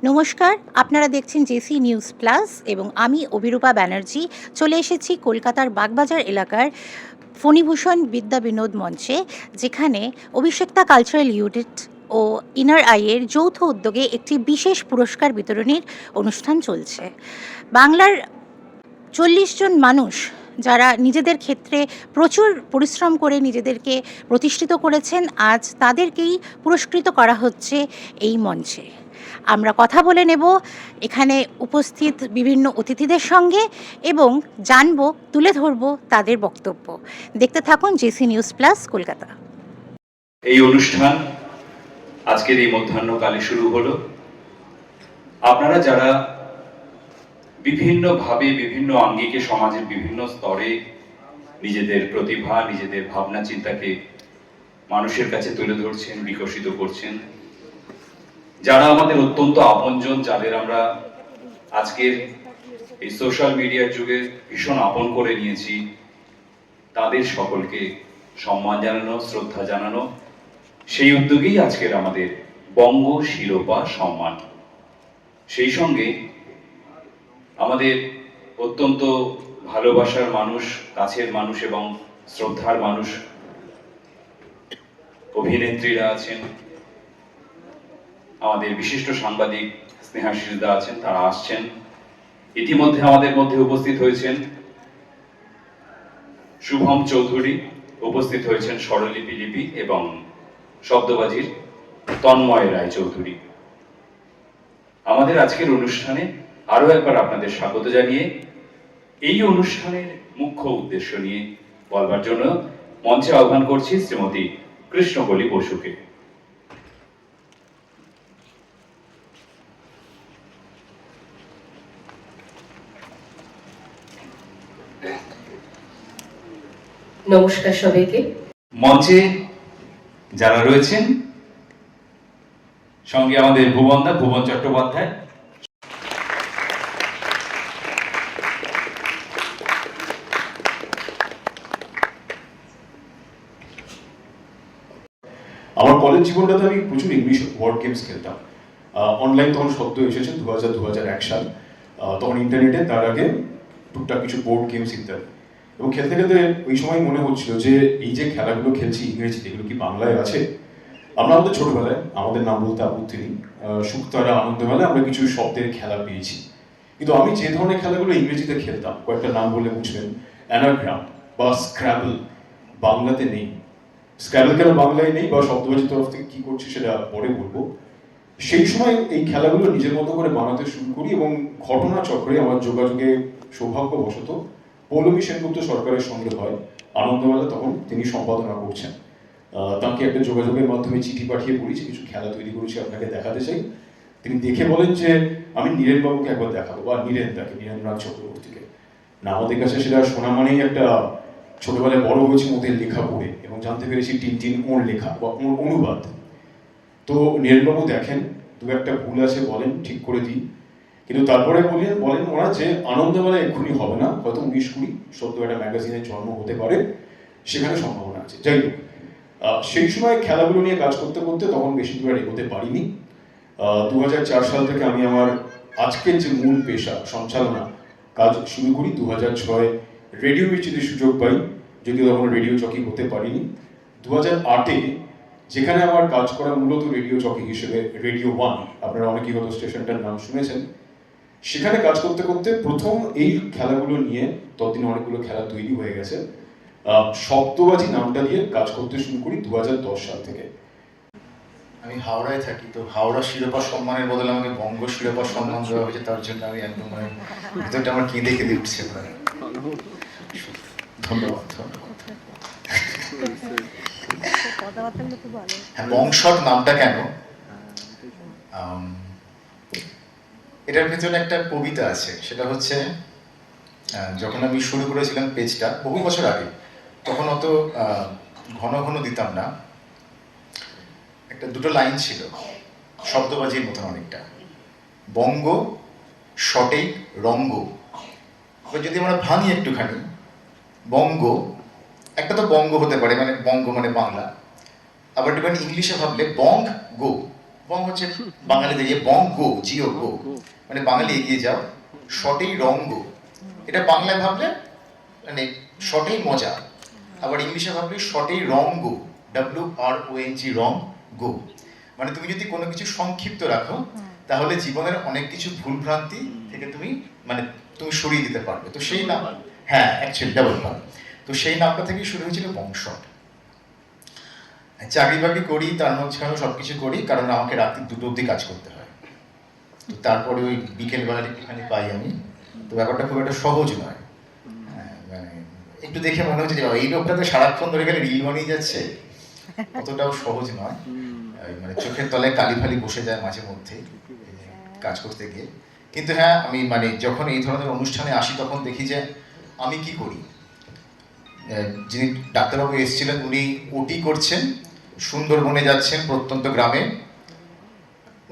নমস্কার, আপনারা দেখছেন জেসি নিউজ প্লাস এবং আমি অভিরূপা ব্যানার্জি চলে এসেছি কলকাতার বাগবাজার এলাকার ফণীভূষণ বিদ্যা বিনোদ মঞ্চে, যেখানে অভিষেক্তা কালচারাল ইউনিট ও ইনার আইয়ের যৌথ উদ্যোগে একটি বিশেষ পুরস্কার বিতরণীর অনুষ্ঠান চলছে। বাংলার 40 জন মানুষ যারা নিজেদের ক্ষেত্রে প্রচুর পরিশ্রম করে নিজেদেরকে প্রতিষ্ঠিত করেছেন, আজ তাদেরকেই পুরস্কৃত করা হচ্ছে এই মঞ্চে। আমরা কথা বলে নেব এখানে উপস্থিত বিভিন্ন অতিথিদের সঙ্গে এবং জানব, তুলে ধরব তাদের বক্তব্য। দেখতে থাকুন জেসি নিউজ প্লাস কলকাতা। এই অনুষ্ঠান আজকের এই মধ্যাহ্নকালে শুরু হলো। আপনারা যারা বিভিন্নভাবে বিভিন্ন আঙ্গিকে সমাজের বিভিন্ন স্তরে নিজেদের প্রতিভা, নিজেদের ভাবনা চিন্তাকে মানুষের কাছে তুলে ধরছেন, বিকশিত করছেন, যারা আমাদের অত্যন্ত আপনজন, যাদের আমরা আজকের এই সোশ্যাল মিডিয়ার যুগে ভীষণ আপন করে নিয়েছি, তাদের সকলকে সম্মান জানানো, শ্রদ্ধা জানানো, সেই উদ্যোগেই আজকের আমাদের বঙ্গ শিরোপা সম্মান। সেই সঙ্গে আমাদের অত্যন্ত ভালোবাসার মানুষ, কাছের মানুষ এবং শ্রদ্ধার মানুষ অভিনেত্রীরা আছেন, আমাদের বিশিষ্ট সাংবাদিক স্নেহাশিসদা আছেন, তারা আসছেন। ইতিমধ্যে আমাদের মধ্যে উপস্থিত হয়েছেন শুভম চৌধুরী, উপস্থিত হয়েছেন স্বরলিপি লিপি এবং শব্দবাজির তন্ময় রায় চৌধুরী। আমাদের আজকের অনুষ্ঠানে আরো একবার আপনাদের স্বাগত জানিয়ে এই অনুষ্ঠানের মুখ্য উদ্দেশ্য নিয়ে বলবার জন্য মঞ্চে আহ্বান করছি শ্রীমতী কৃষ্ণকলি বসুকে। নমস্কার সবাইকে। মঞ্চে যারা রয়েছেন, সঙ্গে আমাদের ভুবন চট্টোপাধ্যায়, আমার কলেজ জীবনটাতে আমি প্রচুর ইংলিশ ওয়ার্ড গেমস খেলতাম। অনলাইন তখন সদ্য এসেছে 2001 সাল, তখন ইন্টারনেটে, তার আগে টুকটাক কিছু বোর্ড গেমস ইত্যাদি। এবং খেলতে খেলতে ওই সময় মনে হচ্ছিল যে এই যে খেলাগুলো খেলছি ইংরেজিতে, এগুলো কি বাংলায় আছে? আমরা আমাদের ছোটবেলায়, আমাদের নাম বলতে আপত্তি নেই, শুক্তারা আনন্দমেলায় আমরা কিছু শব্দের খেলা পেয়েছি। কিন্তু আমি যে ধরনের খেলাগুলো ইংরেজিতে খেলতাম, কয়েকটা নাম বলে বুঝবেন, অ্যানাগ্রাম বা স্ক্র্যাবল, বাংলাতে নেই। স্ক্র্যাবল কেন বাংলায় নেই বা শব্দবাজির তরফ থেকে কি করছি সেটা পরে বলবো। সেই সময় এই খেলাগুলো নিজের মতো করে বানাতে শুরু করি এবং ঘটনা চক্রে আমার যোগাযোগে সৌভাগ্যবশত পৌলমী সেনগুপ্ত সরকারের সঙ্গে হয়। আনন্দমেলা তখন তিনি সম্পাদনা করছেন। তাকে একটা যোগাযোগের মাধ্যমে চিঠি পাঠিয়ে বলেছি কিছু খেলা তৈরি করেছি, আপনাকে দেখাতে চাই। তিনি দেখে বলেন যে আমি নীরেনবাবুকে একবার দেখাবো, বা নীরেন্দ্রনাথ চক্রবর্তীকে। না, আমাদের কাছে সেটা শোনা মানেই একটা, ছোটবেলায় বড় হয়েছি ওদের লেখা পড়ে এবং জানতে পেরেছি টিনটিন ওর লেখা বা ওর অনুবাদ। তো নীরেনবাবু দেখেন, দু একটা ভুল আছে বলেন, ঠিক করে দিই। কিন্তু তারপরে বলেন ওরা যে আনন্দমেলা এক্ষুনি হবে না, হয়তো 19-20 সদ্য একটা ম্যাগাজিনের জন্ম হতে পারে, সেখানে সম্ভাবনা আছে। যাই হোক, সেই সময় খেলাগুলো নিয়ে কাজ করতে করতে তখন বেশি দূর এগোতে পারিনি। 2004 সাল থেকে আমি আমার আজকের যে মূল পেশা সঞ্চালনা কাজ শুরু করি। 2006 রেডিও মির্চিতে সুযোগ পাই, যদিও তখন রেডিও চকি হতে পারিনি। 2008-এ যেখানে আমার কাজ করা মূলত রেডিও চকি হিসেবে, রেডিও 1, আপনারা অনেকেই হয়তো স্টেশনটার নাম শুনেছেন, সেখানে কাজ করতে করতে প্রথম এই খেলাগুলো নিয়ে, ততদিনে অনেকগুলো খেলা তৈরি হয়ে গেছে, শব্দবাজি নামটা দিয়ে কাজ করতে শুরু করি 2010 সাল থেকে। আমি হাওড়ায় থাকি, তো হাওড়া শিরোপা সম্মানের বদলে আমাকে বঙ্গ শিরোপা সম্মান দেওয়া হয়েছে, তার জন্য আমি একদম ভিতরটা আমার কেঁদে উঠছে। ধন্যবাদ। হ্যাঁ, বংশট নামটা কেন, এটার ভিতরে একটা কবিতা আছে। সেটা হচ্ছে, যখন আমি শুরু করেছিলাম পেজটা বহু বছর আগে, তখন অত ঘন ঘন দিতাম না, একটা দুটো লাইন ছিল শব্দবাজির মতন অনেকটা, বঙ্গ সটেই রঙ্গ। এবার যদি আমরা ভাঙি একটুখানি, বঙ্গ একটা তো বঙ্গ হতে পারে, মানে বঙ্গ মানে বাংলা, আবার একটুখানি ইংলিশে ভাবলে বং গো, বং হচ্ছে বাঙালিদের ইয়ে, বং গো, জিও গো, মানে বাঙালি এগিয়ে যাও, শটেই রং গো। এটা বাংলায় ভাবলে মানে শটেই মজা, আবার ইংলিশে ভাবলে শটেই রং গো, WRONG, রং গো। মানে তুমি যদি কোনো কিছু সংক্ষিপ্ত রাখো তাহলে জীবনের অনেক কিছু ভুলভ্রান্তি থেকে তুমি সরিয়ে দিতে পারবে। তো সেই নাম, হ্যাঁ অ্যাকচুয়ালি ডাবল পার, তো সেই নামটা থেকেই শুরু হয়েছিল বংশট। চাকরি বাকরি করি, তার মাঝখানেও সবকিছু করি, কারণ আমাকে রাত্রি 2টো অবধি কাজ করতে হয়। তো তারপরে ওই বিকেলবেলা একটুখানি পাই আমি, তো ব্যাপারটা খুব একটা সহজ নয়। হ্যাঁ, মানে একটু দেখে মনে হচ্ছে যে এই লোকটা তো সারাক্ষণ ধরে গেলে রিল বানিয়ে যাচ্ছে, অতটাও সহজ নয়। মানে চোখের তলায় কালি ফালি বসে যায় মাঝে মধ্যেই কাজ করতে গিয়ে। কিন্তু হ্যাঁ, আমি যখন এই ধরনের অনুষ্ঠানে আসি তখন দেখি যে আমি কি করি। যিনি ডাক্তারবাবু এসেছিলেন উনি ওটি করছেন, সুন্দরবনে যাচ্ছেন, প্রত্যন্ত গ্রামে,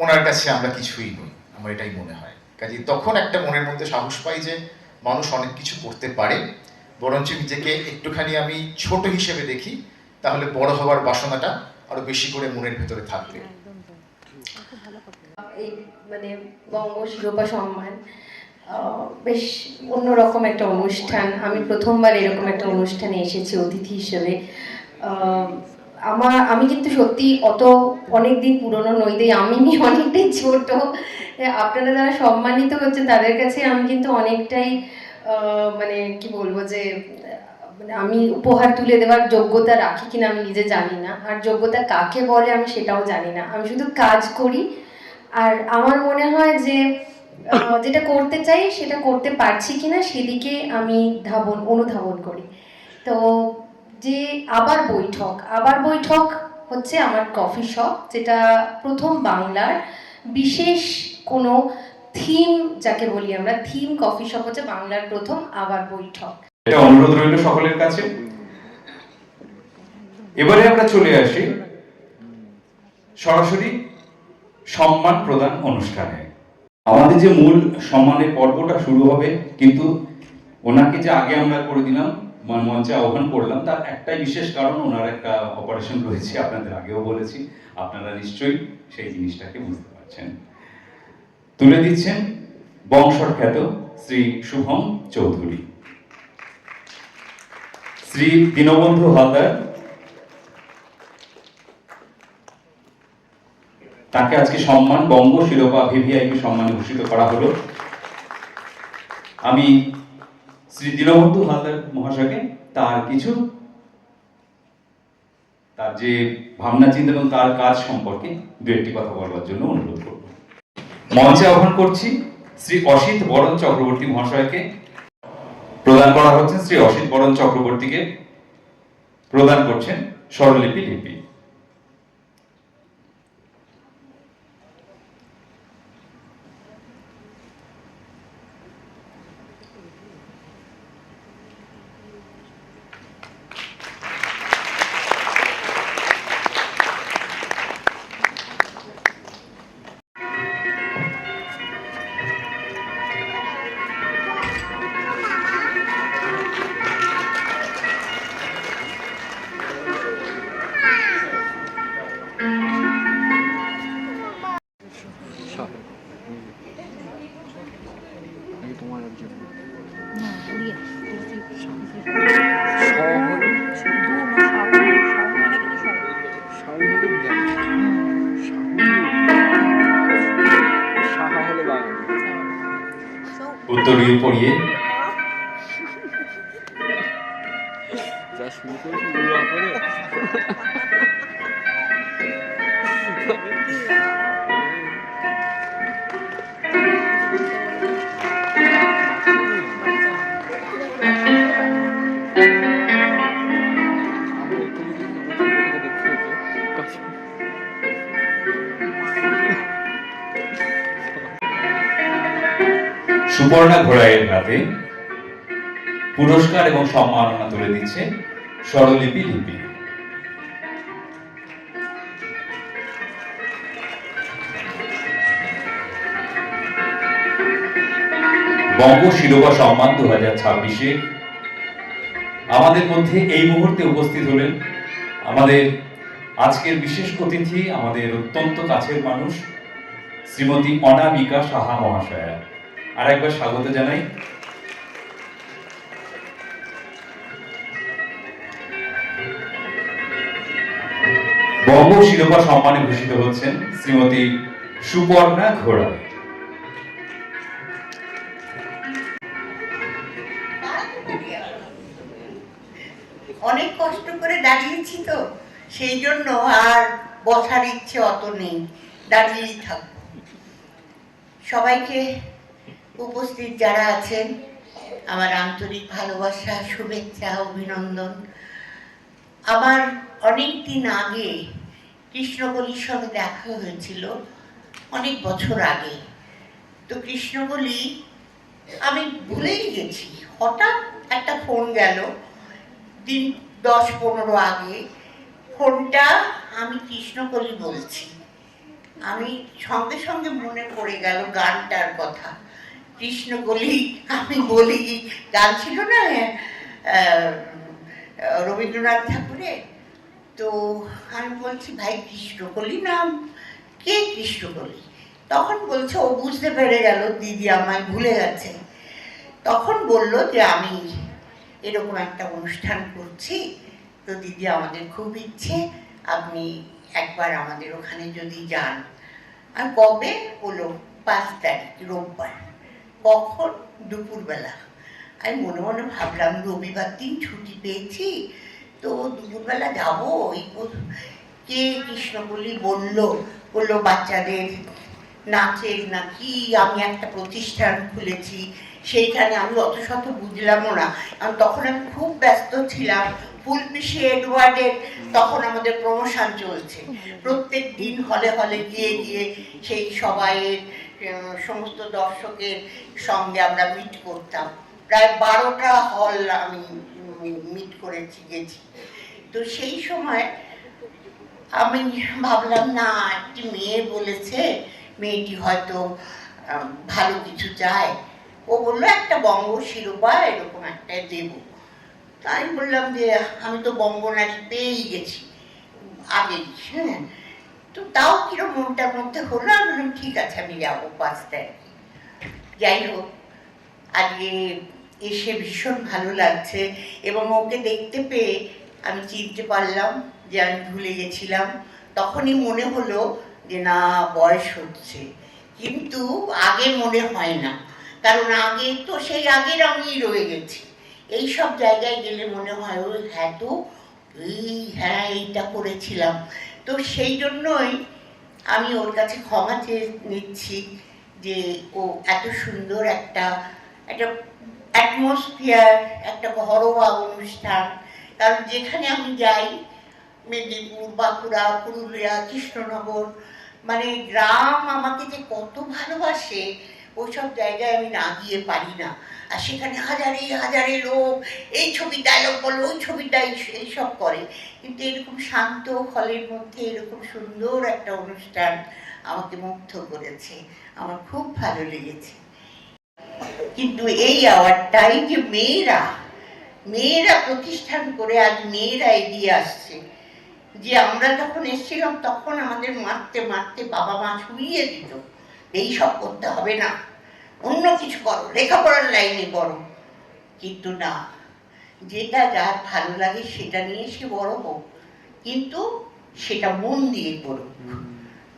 ওনার কাছে আমরা কিছুই নই, আমার এটাই মনে হয়। কাজে তখন একটা মনের মধ্যে সাহস পাই যে মানুষ অনেক কিছু করতে পারে, বরঞ্চ নিজেকে একটুখানি আমি ছোট হিসেবে দেখি, তাহলে বড় হওয়ার বাসনাটা আরো বেশি করে মনের ভেতরে থাকবে। এই বঙ্গ শিরোপা সম্মান বেশ অন্যরকম একটা অনুষ্ঠান। আমি প্রথমবার এরকম একটা অনুষ্ঠানে এসেছি অতিথি হিসেবে। আমি কিন্তু সত্যি অনেকদিন পুরনো নই, আমি অনেকটাই ছোট। আপনারা যারা সম্মানিত হচ্ছে তাদের কাছে আমি কিন্তু অনেকটাই কি বলবো যে আমি উপহার তুলে দেওয়ার যোগ্যতা রাখি কিনা আমি নিজে জানি না, আর যোগ্যতা কাকে বলে আমি সেটাও জানি না। আমি শুধু কাজ করি, আর আমার মনে হয় যে যেটা করতে চাই সেটা করতে পারছি কিনা সেদিকে আমি অনুধাবন করি। তো যে আবার বৈঠক হচ্ছে আমার কফি শপ, যেটা প্রথম বাংলার বিশেষ কোনো থিম, যাকে বলি আমরা থিম কফি শপ, হচ্ছে বাংলার প্রথম আবার বৈঠক। এটা অনুরোধ রইল সকলের কাছে। এবারে আমরা চলে আসি সরাসরি সম্মান প্রদান অনুষ্ঠানে। আমাদের যে মূল সম্মানের পর্বটা শুরু হবে, কিন্তু ওনাকে যে আগে আমরা করে দিলাম, মঞ্চে আহ্বান করলাম, তার একটাই বিশেষ কারণ, ওনার একটা অপারেশন রয়েছে, আপনাদের আগেও বলেছি, আপনারা নিশ্চয়ই সেই জিনিসটাকে বুঝতে পারছেন। তুলে দিচ্ছেন বংশট খ্যাত শ্রী শুভম চৌধুরী, শ্রী দীনবন্ধু হালদার, তাকে আজকে সম্মান বঙ্গ শিরোপা ভিভিআইপি সম্মানে ভূষিত করা হলো। আমি শ্রী দীনবন্ধু হালদার মহাশয়কে তার যে ভাবনা চিন্তা এবং তার কাজ সম্পর্কে দু একটি কথা বলবার জন্য অনুরোধ করব। মঞ্চে আহ্বান করছি শ্রী অসিত বরণ চক্রবর্তী মহাশয়কে। প্রদান করা হচ্ছে শ্রী অসিত বরণ চক্রবর্তীকে প্রদান করছেন স্বরলিপি লিপি। উত্তরীয় পড়িয়ে সুবর্ণা ঘোড়াইয়ের হাতে পুরস্কার এবং সম্মাননা তুলে দিচ্ছে স্বরলিপি লিপি। বঙ্গ শিরোপা সম্মান 2026-এ আমাদের মধ্যে এই মুহূর্তে উপস্থিত হলেন আমাদের আজকের বিশেষ অতিথি আমাদের অত্যন্ত কাছের মানুষ শ্রীমতী অনামিকা সাহা মহাশয়া। আর একবার স্বাগত জানাই। বঙ্গ শিরোপা সম্মানে ভূষিত হচ্ছেন শ্রীমতী সুপর্ণা ঘোড়া। অনেক কষ্ট করে দাঁড়িয়েছি তো, সেই জন্য আর বসার ইচ্ছে অত নেই, দাঁড়িয়েই থাকবো। সবাইকে, উপস্থিত যারা আছেন, আমার আন্তরিক ভালোবাসা, শুভেচ্ছা, অভিনন্দন। আমার অনেক দিন আগে কৃষ্ণকলির সঙ্গে দেখা হয়েছিল, অনেক বছর আগে। তো কৃষ্ণকলি আমি ভুলেই গেছি, হঠাৎ একটা ফোন গেল দিন 10-15 আগে। ফোনটা আমি কৃষ্ণকলি বলছি, আমি সঙ্গে সঙ্গে মনে পড়ে গেল গানটার কথা। কৃষ্ণকলি আমি বলি, গান ছিল না রবীন্দ্রনাথ ঠাকুরের। তো আমি বলছি, ভাই কৃষ্ণকলি নাম, কে কৃষ্ণকলি? তখন বলছে, ও বুঝতে পেরে গেল দিদি আমায় ভুলে গেছে। তখন বলল যে আমি এরকম একটা অনুষ্ঠান করছি, তো দিদি আমাদের খুব ইচ্ছে আপনি একবার আমাদের ওখানে যদি যান। আর কবে? বললো 5 তারিখ রোববার। কখন? দুপুরবেলা। আমি মনে মনে ভাবলাম রবিবার দিন ছুটি পেয়েছি, তো দুপুরবেলা যাবো। ওই কে কৃষ্ণকলি বললো বাচ্চাদের নাচের নাকি আমি একটা প্রতিষ্ঠান খুলেছি সেইখানে। আমি অত শত বুঝলামও না, কারণ তখন আমি খুব ব্যস্ত ছিলাম। ফুলপিসি এডওয়ার্ডের তখন আমাদের প্রমোশন চলছে, প্রত্যেক দিন হলে হলে গিয়ে গিয়ে সেই সবাইয়ের সমস্ত দর্শকের সঙ্গে আমরা মিট করতাম। প্রায় 12টা হল আমি মিট করেছি, গেছি। তো সেই সময় আমি ভাবলাম না, একটি মেয়ে বলেছে, মেয়েটি হয়তো ভালো কিছু চায়। ও বললো একটা বঙ্গ শিরোপা এরকম একটা দেব। তাই আমি বললাম যে আমি তো বঙ্গনারী পেয়েই গেছি আগেই, হ্যাঁ। তো তাও কিরম মনটার মধ্যে হলো, আমি বললাম ঠিক আছে আমি যাবো 5 তারিখে। যাই হোক, আজকে এসে ভীষণ ভালো লাগছে, এবং ওকে দেখতে পেয়ে আমি চিনতে পারলাম যে আমি ভুলে গেছিলাম। তখনই মনে হলো যে না, বয়স হচ্ছে, কিন্তু আগে মনে হয় না, কারণ আগে তো সেই আগের আমিই রয়ে গেছি। এই সব জায়গায় গেলে মনে হয় ওই হ্যাঁ তো হ্যাঁ এইটা করেছিলাম। তো সেই জন্যই আমি ওর কাছে ক্ষমা চেয়ে নিচ্ছি যে ও এত সুন্দর একটা অ্যাটমসফিয়ার, একটা ঘরোয়া অনুষ্ঠান। কারণ যেখানে আমি যাই, মেদিনীপুর, বাঁকুড়া, পুরুলিয়া, কৃষ্ণনগর, মানে গ্রাম আমাকে যে কত ভালোবাসে, ওইসব জায়গায় আমি না গিয়ে পারি না। আর সেখানে হাজারে হাজারে লোক এই ছবি ডায়লগ বলো, ওই ছবিটা এইসব করে। কিন্তু এরকম শান্ত হলের মধ্যে এরকম সুন্দর একটা অনুষ্ঠান আমাকে মুগ্ধ করেছে, আমার খুব ভালো লেগেছে। কিন্তু এই অ্যাওয়ার্ডটাই যে মেয়েরা প্রতিষ্ঠান করে আজ মেয়েরা এগিয়ে আসছে। যে আমরা যখন এসেছিলাম তখন আমাদের মারতে মারতে বাবা মা শুইয়ে দিত, এইসব করতে হবে না, অন্য কিছু করো, লেখাপড়ার লাইনে করো। কিন্তু না, যেটা যার ভালো লাগে সেটা নিয়ে সে বড় হোক, কিন্তু সেটা মন দিয়ে করো।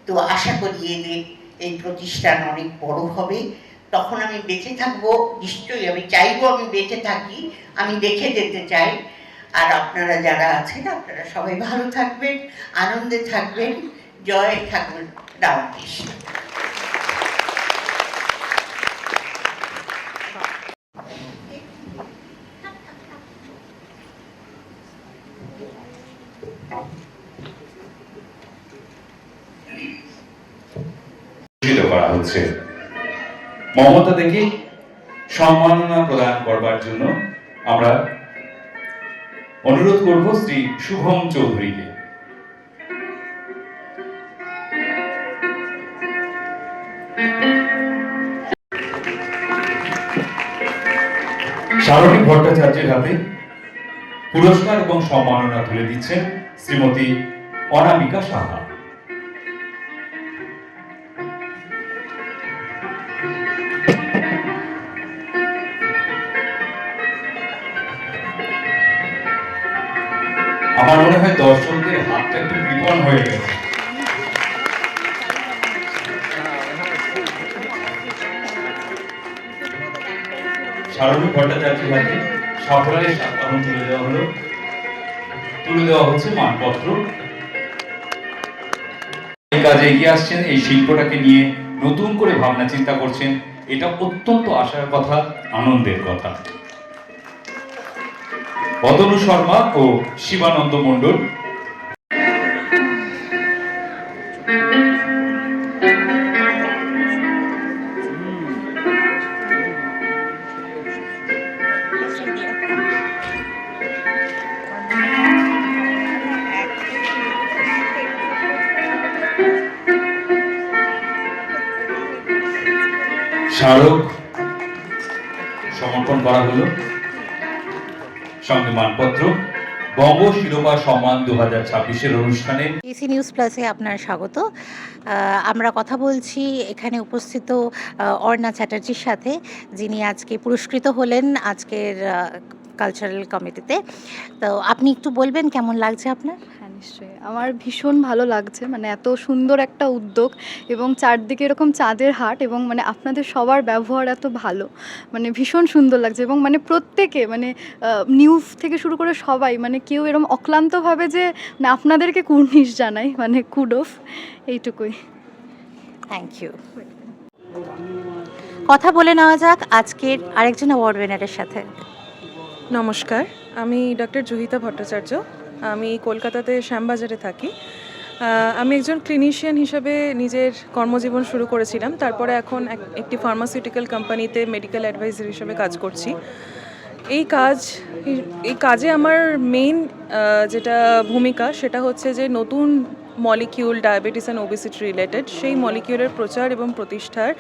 তো আশা করি এদের এই প্রতিষ্ঠান অনেক বড় হবে। তখন আমি বেঁচে থাকবো, নিশ্চয়ই আমি চাইবো আমি বেঁচে থাকি, আমি দেখে যেতে চাই। আর আপনারা যারা আছেন, আপনারা সবাই ভালো থাকবেন, আনন্দে থাকবেন, জয় থাকবেন রামকৃষ্ণ। করা হচ্ছে মমতা দেখে সম্মাননা প্রদান করবার জন্য আমরা অনুরোধ করব শ্রী শুভম চৌধুরীকে। সারণী ভট্টাচার্যের হাতে পুরস্কার এবং সম্মাননা তুলে দিচ্ছেন শ্রীমতী অনামিকা সাহা। আমার মনে হয় দর্শকদের হাতটা একটু কৃপণ হয়ে গেছে। সারণী ভট্টাচার্যের হাতে সাফল্যের সাতকাহন তুলে দেওয়া হচ্ছে মানপত্র। এই কাজে এগিয়ে আসছেন, এই শিল্পটাকে নিয়ে নতুন করে ভাবনা চিন্তা করছেন, এটা অত্যন্ত আশার কথা, আনন্দের কথা। অতনু শর্মা ও শিবানন্দ মণ্ডল। স্মারক সমর্পণ করা হলো, সঙ্গে মানপত্র। বঙ্গ শিরোপা সম্মান 2026-এর অনুষ্ঠানে এসি নিউজ প্লাসে আপনার স্বাগত। আমরা কথা বলছি এখানে উপস্থিত অর্ণা চ্যাটার্জির সাথে, যিনি আজকে পুরস্কৃত হলেন আজকের কালচারাল কমিটিতে। তো আপনি একটু বলবেন কেমন লাগছে আপনার? হ্যাঁ, নিশ্চয়ই আমার ভীষণ ভালো লাগছে, মানে এত সুন্দর একটা উদ্যোগ এবং চারদিকে এরকম চাঁদের হাট এবং মানে আপনাদের সবার ব্যবহার এত ভালো, মানে ভীষণ সুন্দর লাগছে। এবং মানে প্রত্যেকে মানে নিউজ থেকে শুরু করে সবাই মানে কেউ এরকম অক্লান্তভাবে যে মানে আপনাদেরকে কুর্নিশ জানাই, মানে কুডোফ, এইটুকুই। Thank you. কথা বলে নেওয়া যাক আজকের আরেকজন অ্যাওয়ার্ড উইনারের সাথে। নমস্কার, আমি ডক্টর জুহিতা ভট্টাচার্য। আমি কলকাতাতে শ্যামবাজারে থাকি। আমি একজন ক্লিনিশিয়ান হিসেবে নিজের কর্মজীবন শুরু করেছিলাম, তারপরে এখন একটি ফার্মাসিউটিক্যাল কোম্পানিতে মেডিকেল অ্যাডভাইজার হিসেবে কাজ করছি। এই কাজে আমার মেইন যেটা ভূমিকা সেটা হচ্ছে যে নতুন molecule diabetes and obesity related সেই মলিকিউলের প্রচার এবং প্রতিষ্ঠার,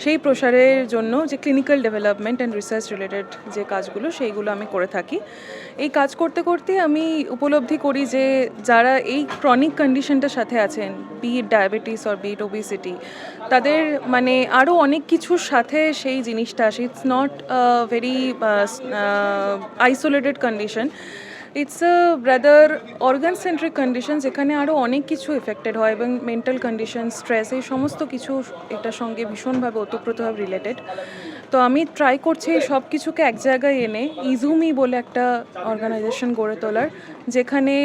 সেই প্রসারের জন্য যে clinical development and research related যে কাজগুলো সেইগুলো আমি করে থাকি। এই কাজ করতে করতে আমি উপলব্ধি করি যে যারা এই ক্রনিক কন্ডিশনটার সাথে আছেন, be it diabetes or be it obesity, তাদের মানে আরও অনেক কিছুর সাথে সেই জিনিসটা আসে। It's not very isolated condition, it's a rather organ centric condition, যেখানে আরও অনেক কিছু এফেক্টেড হয় এবং মেন্টাল কন্ডিশন, স্ট্রেস, এই সমস্ত কিছু এটার সঙ্গে ভীষণভাবে ওতপ্রোতভাবে রিলেটেড। তো আমি ট্রাই করছি এই সব কিছুকে এক জায়গায় এনে ইজুমি বলে একটা অর্গানাইজেশন গড়ে তোলার, যেখানে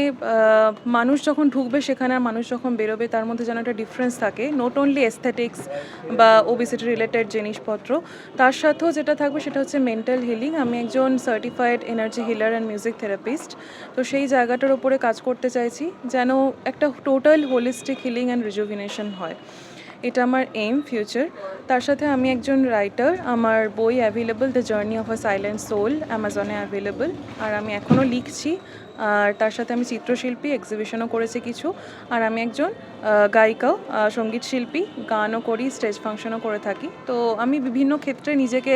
মানুষ যখন ঢুকবে সেখানে আর মানুষ যখন বেরোবে তার মধ্যে যেন একটা ডিফারেন্স থাকে, নট অনলি এস্থেটিক্স বা ওবেসিটি রিলেটেড জিনিসপত্র, তার সাথেও যেটা থাকবে সেটা হচ্ছে মেন্টাল হিলিং। আমি একজন certified energy healer and music therapist, তো সেই জায়গাটার ওপরে কাজ করতে চাইছি যেন একটা total holistic healing and rejuvenation হয়। এটা আমার এইম ফিউচার। তার সাথে আমি একজন রাইটার, আমার বই available, the journey of a silent soul, অ্যামাজনে অ্যাভেলেবল, আর আমি এখনও লিখছি। আর তার সাথে আমি চিত্রশিল্পী, এক্সিবিশনও করেছি কিছু, আর আমি একজন গায়িকাও, সঙ্গীত শিল্পী, গানও করি, স্টেজ ফাংশনও করে থাকি। তো আমি বিভিন্ন ক্ষেত্রে নিজেকে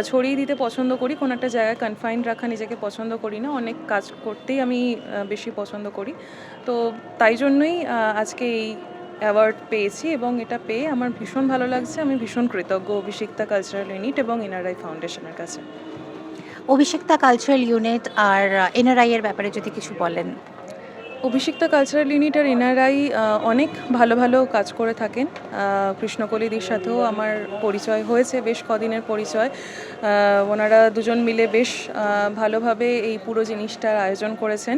ছড়িয়ে দিতে পছন্দ করি, কোনো একটা জায়গায় কনফাইন্ড রাখা নিজেকে পছন্দ করি না, অনেক কাজ করতেই আমি বেশি পছন্দ করি। তো তাই জন্যই আজকে এই অ্যাওয়ার্ড পেয়েছি এবং এটা পেয়ে আমার ভীষণ ভালো লাগছে। আমি ভীষণ কৃতজ্ঞ অভিষিক্তা কালচারাল ইউনিট এবং এনআরআই ফাউন্ডেশনের কাছে। অভিষিক্তা কালচারাল ইউনিট আর এনআরআই এর ব্যাপারে যদি কিছু বলেন। অভিষিক্তা কালচারাল ইউনিট আর এনআরআই অনেক ভালো ভালো কাজ করে থাকেন। কৃষ্ণকলিদির সাথেও আমার পরিচয় হয়েছে, বেশ কদিনের পরিচয়। ওনারা দুজন মিলে বেশ ভালোভাবে এই পুরো জিনিসটার আয়োজন করেছেন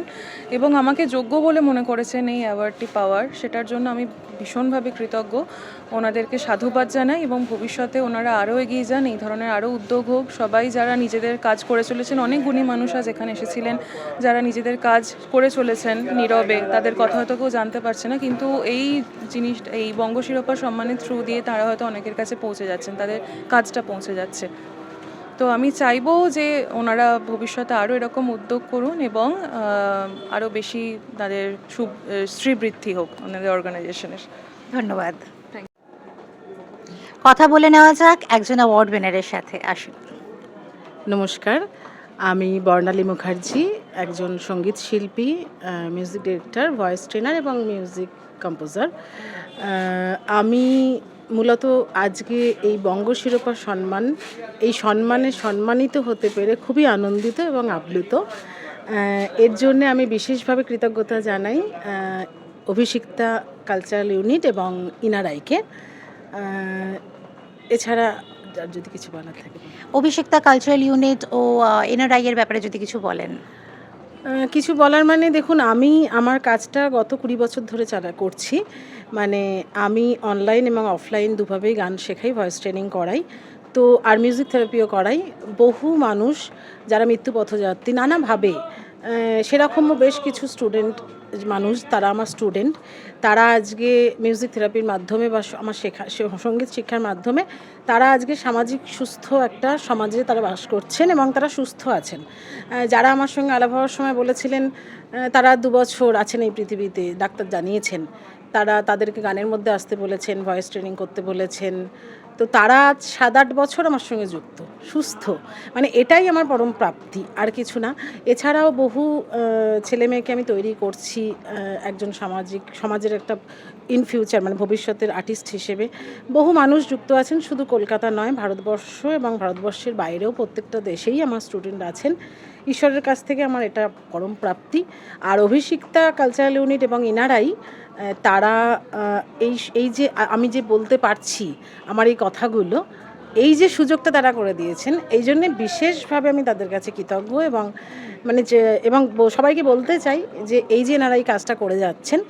এবং আমাকে যোগ্য বলে মনে করেছেন এই অ্যাওয়ার্ডটি পাওয়ার, সেটার জন্য আমি ভীষণভাবে কৃতজ্ঞ। ওনাদেরকে সাধুবাদ জানাই এবং ভবিষ্যতে ওনারা আরও এগিয়ে যান, এই ধরনের আরও উদ্যোগ হোক। সবাই যারা নিজেদের কাজ করে চলেছেন, অনেক গুণী মানুষ আজ এখানে এসেছিলেন যারা নিজেদের কাজ করে চলেছেন নীরবে, তাদের কথা হয়তো কেউ জানতে পারছে না, কিন্তু এই জিনিসটা, এই বঙ্গ শিরোপা সম্মানের থ্রু দিয়ে তারা হয়তো অনেকের কাছে পৌঁছে যাচ্ছেন, তাদের কাজটা পৌঁছে যাচ্ছে। তো আমি চাইবো যে ওনারা ভবিষ্যতে আরও এরকম উদ্যোগ করুন এবং আরও বেশি তাদের শ্রীবৃদ্ধি হোক ওনাদের অর্গানাইজেশনের। ধন্যবাদ। কথা বলে নেওয়া যাক একজন অ্যাওয়ার্ড উইনারের সাথে। আসুন। নমস্কার, আমি বর্ণালী মুখার্জি, একজন সঙ্গীত শিল্পী, মিউজিক ডিরেক্টর, ভয়েস ট্রেনার এবং মিউজিক কম্পোজার। আমি মূলত আজকে এই বঙ্গ শিরোপা সম্মান, এই সম্মানে সম্মানিত হতে পেরে খুবই আনন্দিত এবং আপ্লুত। এর জন্যে আমি বিশেষভাবে কৃতজ্ঞতা জানাই অভিষিক্তা কালচারাল ইউনিট এবং ইনারাইকে। এছাড়া আর যদি কিছু বলার থাকে। অভিষিক্তা কালচারাল ইউনিট ও এনআরআই এর ব্যাপারে যদি কিছু বলেন। কিছু বলার মানে দেখুন, আমি আমার কাজটা গত 20 বছর ধরে করছি। মানে আমি অনলাইন এবং অফলাইন দুভাবেই গান শেখাই, ভয়েস ট্রেনিং করাই, তো আর মিউজিক থেরাপিও করাই। বহু মানুষ যারা মৃত্যুপথযাত্রী নানাভাবে, সেরকমও বেশ কিছু মানুষ, তারা আমার স্টুডেন্ট, তারা আজকে মিউজিক থেরাপির মাধ্যমে বা আমার সঙ্গীত শিক্ষার মাধ্যমে তারা আজকে সামাজিক সুস্থ একটা সমাজে তারা বাস করছেন এবং তারা সুস্থ আছেন। যারা আমার সঙ্গে আলাপ হওয়ার সময় বলেছিলেন তারা 2 বছর আছেন এই পৃথিবীতে, ডাক্তার জানিয়েছেন, তাদেরকে গানের মধ্যে আসতে বলেছেন, ভয়েস ট্রেনিং করতে বলেছেন, তো তারা আজ 7-8 বছর আমার সঙ্গে যুক্ত, সুস্থ। মানে এটাই আমার পরম প্রাপ্তি, আর কিছু না। এছাড়াও বহু ছেলে মেয়েকে আমি তৈরি করছি একজন সমাজের একটা ইন ফিউচার, মানে ভবিষ্যতের আর্টিস্ট হিসেবে। বহু মানুষ যুক্ত আছেন, শুধু কলকাতা নয়, ভারতবর্ষ এবং ভারতবর্ষের বাইরেও প্রত্যেকটা দেশেই আমার স্টুডেন্ট আছেন। ঈশ্বরের কাছ থেকে আমার এটা পরম প্রাপ্তি। আর অভিষিক্তা কালচারাল ইউনিট এবং ইনারাই, তারা এই যে আমি যে বলতে পারছি আমার এই কথাগুলো, এই যে সুযোগটা তারা করে দিয়েছেন, এই জন্যে বিশেষভাবে আমি তাদের কাছে কৃতজ্ঞ। এবং মানে এবং সবাইকে বলতে চাই যে এই যে এনারা এই কাজটা করে যাচ্ছেন,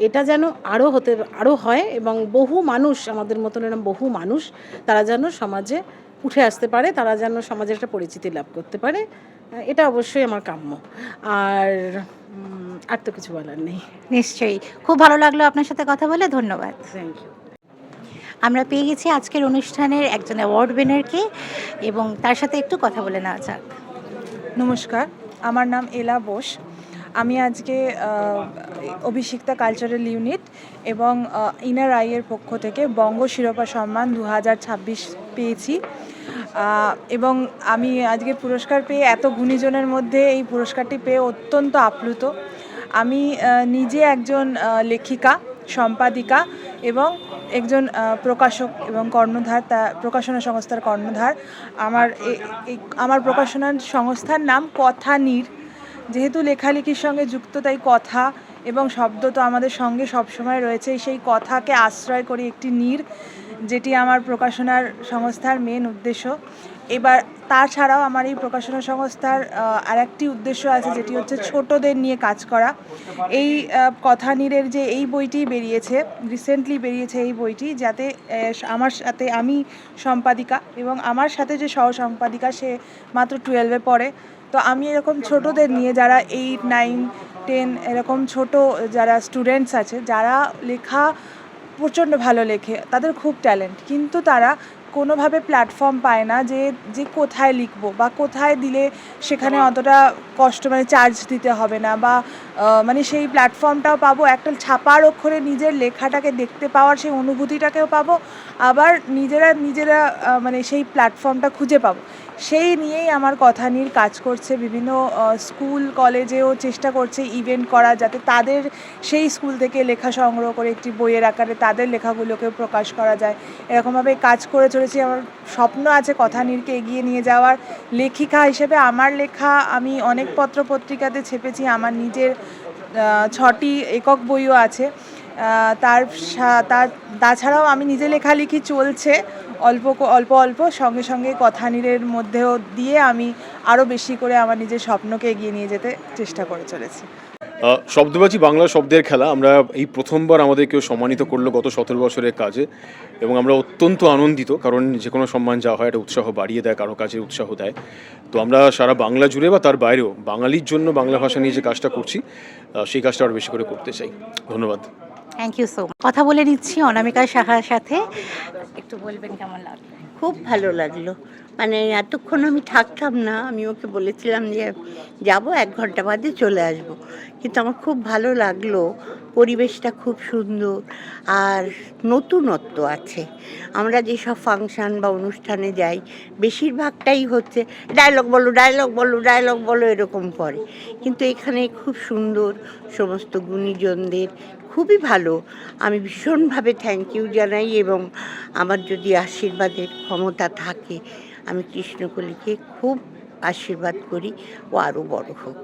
এটা যেন আরও হয় এবং বহু মানুষ, আমাদের মতন এরকম বহু মানুষ, তারা যেন সমাজে উঠে আসতে পারে, তারা যেন সমাজের একটা পরিচিতি লাভ করতে পারে, এটা অবশ্যই আমার কাম্য। আর তো কিছু বলার নেই। নিশ্চয়ই, খুব ভালো লাগলো আপনার সাথে কথা বলে, ধন্যবাদ। Thank you. আমরা পেয়ে গেছি আজকের অনুষ্ঠানের একজন অ্যাওয়ার্ড উইনারকে এবং তার সাথে একটু কথা বলে নেওয়া যাক। নমস্কার, আমার নাম এলা বোস। আমি আজকে অভিষিক্তা কালচারাল ইউনিট এবং ইনার আইয়ের পক্ষ থেকে বঙ্গ শিরোপা সম্মান 2026 পেয়েছি এবং আমি আজকে পুরস্কার পেয়ে, এত গুণীজনের মধ্যে এই পুরস্কারটি পেয়ে অত্যন্ত আপ্লুত। আমি নিজে একজন লেখিকা, সম্পাদিকা এবং একজন প্রকাশক এবং কর্ণধার, প্রকাশনা সংস্থার কর্ণধার। আমার প্রকাশনা সংস্থার নাম কথা নীর। যেহেতু লেখালেখির সঙ্গে যুক্ত, তাই কথা এবং শব্দ তো আমাদের সঙ্গে সবসময় রয়েছে। সেই কথাকে আশ্রয় করে একটি নীর, যেটি আমার প্রকাশনার সংস্থার মেন উদ্দেশ্য। এবার তাছাড়াও আমার এই প্রকাশনা সংস্থার আরেকটি উদ্দেশ্য আছে, যেটি হচ্ছে ছোটদের নিয়ে কাজ করা। এই কথা নীরের যে এই বইটি বেরিয়েছে, রিসেন্টলি বেরিয়েছে এই বইটি, যাতে আমার সাথে, আমি সম্পাদিকা এবং আমার সাথে যে সহ সম্পাদিকা, সে মাত্র 12-এ পড়ে। তো আমি এরকম ছোটদের নিয়ে, যারা 8, 9, 10 এরকম ছোট যারা স্টুডেন্টস আছে, যারা লেখা প্রচণ্ড ভালো লেখে, তাদের খুব ট্যালেন্ট, কিন্তু তারা কোনোভাবে প্ল্যাটফর্ম পায় না যে কোথায় লিখবো বা কোথায় দিলে সেখানে অতটা কষ্ট, মানে চার্জ দিতে হবে না, বা মানে সেই প্ল্যাটফর্মটাও পাবো, একটা ছাপার অক্ষরে নিজের লেখাটাকে দেখতে পাওয়ার সেই অনুভূতিটাকেও পাবো, আবার নিজেরা মানে সেই প্ল্যাটফর্মটা খুঁজে পাবো। সেই নিয়েই আমার কথা নিয়ে কাজ করছে। বিভিন্ন স্কুল কলেজেও চেষ্টা করছে ইভেন্ট করা, যাতে তাদের সেই স্কুল থেকে লেখা সংগ্রহ করে একটি বইয়ের আকারে তাদের লেখাগুলোকে প্রকাশ করা যায়। এরকমভাবে কাজ করে চলেছি। আমার স্বপ্ন আছে কথা নীরকে এগিয়ে নিয়ে যাওয়ার। লেখিকা হিসেবে আমার লেখা আমি অনেক পত্রপত্রিকাতে ছেপেছি, আমার নিজের 6টি একক বইও আছে। তাছাড়াও আমি নিজে লেখালেখি চলছে অল্প সঙ্গে সঙ্গে কথা নীরের মধ্যেও দিয়ে আমি আরও বেশি করে আমার নিজের স্বপ্নকে এগিয়ে নিয়ে যেতে চেষ্টা করে চলেছি। শব্দবাজি বাংলা শব্দের খেলা, আমরা এই প্রথমবার আমাদের কেউ সম্মানিত করলো গত 17 বছরের কাজে, এবং আমরা অত্যন্ত আনন্দিত, কারণ যে কোনো সম্মান যা হয় একটা উৎসাহ বাড়িয়ে দেয়, কারো কাজে উৎসাহ দেয়। তো আমরা সারা বাংলা জুড়ে বা তার বাইরেও বাঙালির জন্য বাংলা ভাষা নিয়ে যে কাজটা করছি, সেই কাজটা আরও বেশি করে করতে চাই। ধন্যবাদ। Thank you so much. কথা বলে নিচ্ছি অনামিকা সাহার সাথে, একটু বলবেন কেমন লাগবে? খুব ভালো লাগলো। মানে এতক্ষণ আমি থাকতাম না, আমি ওকে বলেছিলাম যে যাব 1 ঘন্টা বাদে চলে আসব, কিন্তু আমার খুব ভালো লাগলো। পরিবেশটা খুব সুন্দর আর নতুনত্ব আছে। আমরা যেসব ফাংশন বা অনুষ্ঠানে যাই বেশিরভাগটাই হচ্ছে ডায়লগ বলো, ডায়লগ বলো, ডায়লগ বলো, এরকম করে। কিন্তু এখানে খুব সুন্দর, সমস্ত গুণীজনদের খুবই ভালো। আমি ভীষণভাবে থ্যাংক ইউ জানাই, এবং আমার যদি আশীর্বাদের ক্ষমতা থাকে আমি কৃষ্ণকলিকে খুব আশীর্বাদ করি ও আরও বড় হোক।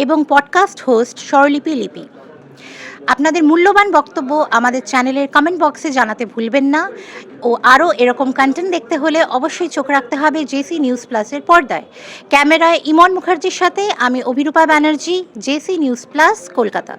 এবং পডকাস্ট হোস্ট স্বরলিপি লিপি। আপনাদের মূল্যবান বক্তব্য আমাদের চ্যানেলের কমেন্ট বক্সে জানাতে ভুলবেন না। ও আরও এরকম কন্টেন্ট দেখতে হলে অবশ্যই চোখ রাখতে হবে জেসি নিউজ প্লাসের পর্দায়। ক্যামেরায় ইমন মুখার্জির সাথে আমি Abhirupa Banerjee, JC news plus, Kolkata.